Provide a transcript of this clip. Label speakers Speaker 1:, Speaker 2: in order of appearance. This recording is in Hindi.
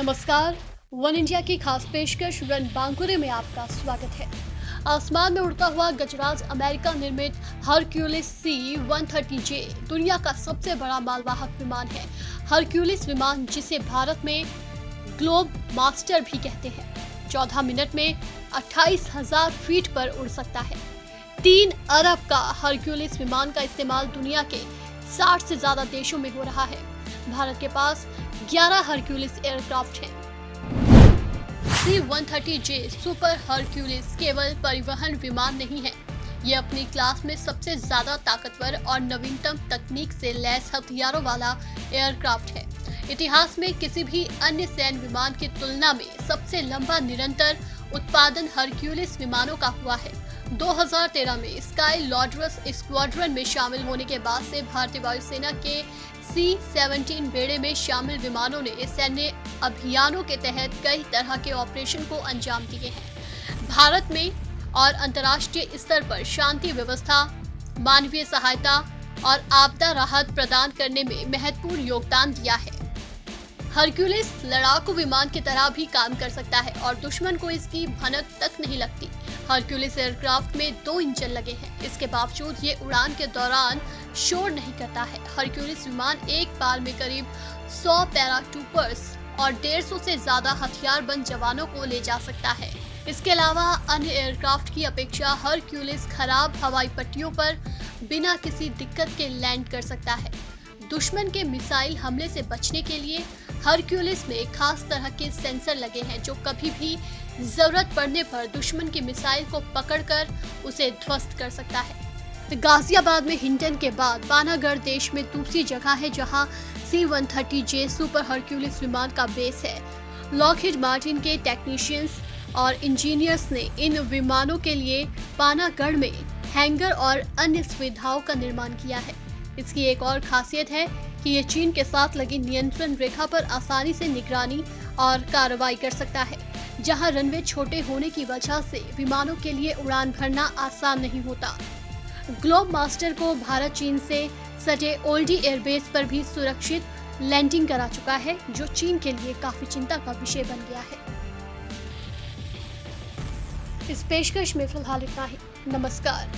Speaker 1: नमस्कार। वन इंडिया की खास पेशकश रणबांकुरे में आपका स्वागत है। आसमान में उड़ता हुआ गजराज अमेरिका निर्मित हरक्यूलिस C-130J दुनिया का सबसे बड़ा मालवाहक विमान है। हरक्यूलिस विमान, जिसे भारत में ग्लोब मास्टर भी कहते हैं, 14 मिनट में 28,000 फीट पर उड़ सकता है। 3 अरब का हरक्यूलिस विमान का इस्तेमाल दुनिया के 60 से ज्यादा देशों में हो रहा है। भारत के पास 11 हरक्यूलिस एयरक्राफ्ट हैं। C-130J सुपर हरक्यूलिस केवल परिवहन विमान नहीं है, ये अपनी क्लास में सबसे ज्यादा ताकतवर और नवीनतम तकनीक से लैस हथियारों वाला एयरक्राफ्ट है। इतिहास में किसी भी अन्य सैन्य विमान की तुलना में सबसे लंबा निरंतर उत्पादन हरक्यूलिस विमानों का हुआ है। 2013 में स्काई लॉर्ड्स स्क्वाड्रन में शामिल होने के बाद से भारतीय वायुसेना के C-17 बेड़े में शामिल विमानों ने सैन्य अभियानों के तहत कई तरह के ऑपरेशन को अंजाम दिए हैं। भारत में और अंतर्राष्ट्रीय स्तर पर शांति व्यवस्था, मानवीय सहायता और आपदा राहत प्रदान करने में महत्वपूर्ण योगदान दिया है। हरक्यूलिस लड़ाकू विमान की तरह भी काम कर सकता है और दुश्मन को इसकी भनक तक नहीं लगती। हरक्यूलिस एयरक्राफ्ट में 2 इंजन लगे हैं, इसके बावजूद ये उड़ान के दौरान शोर नहीं करता है। हरक्यूलिस विमान एक बार में करीब 100 पैराट्रूपर्स और 150 से ज्यादा हथियारबंद जवानों को ले जा सकता है। इसके अलावा अन्य एयरक्राफ्ट की अपेक्षा हरक्यूलिस खराब हवाई पट्टियों पर बिना किसी दिक्कत के लैंड कर सकता है। दुश्मन के मिसाइल हमले से बचने के लिए हरक्यूलिस में खास तरह के सेंसर लगे हैं, जो कभी भी जरूरत पड़ने पर दुश्मन की मिसाइल को पकड़कर उसे ध्वस्त कर सकता है। गाजियाबाद में हिंडन के बाद पानागढ़ देश में दूसरी जगह है जहां C-130J सुपर हरक्यूलिस विमान का बेस है। लॉकहीड मार्टिन के टेक्नीशियंस और इंजीनियर्स ने इन विमानों के लिए पानागढ़ में हैंगर और अन्य सुविधाओं का निर्माण किया है। इसकी एक और खासियत है कि ये चीन के साथ लगी नियंत्रण रेखा पर आसानी से निगरानी और कार्रवाई कर सकता है, जहां रनवे छोटे होने की वजह से विमानों के लिए उड़ान भरना आसान नहीं होता। ग्लोब मास्टर को भारत चीन से सटे ओल्डी एयरबेस पर भी सुरक्षित लैंडिंग करा चुका है, जो चीन के लिए काफी चिंता का विषय बन गया है। इस पेशकश में फिलहाल इतना ही। नमस्कार।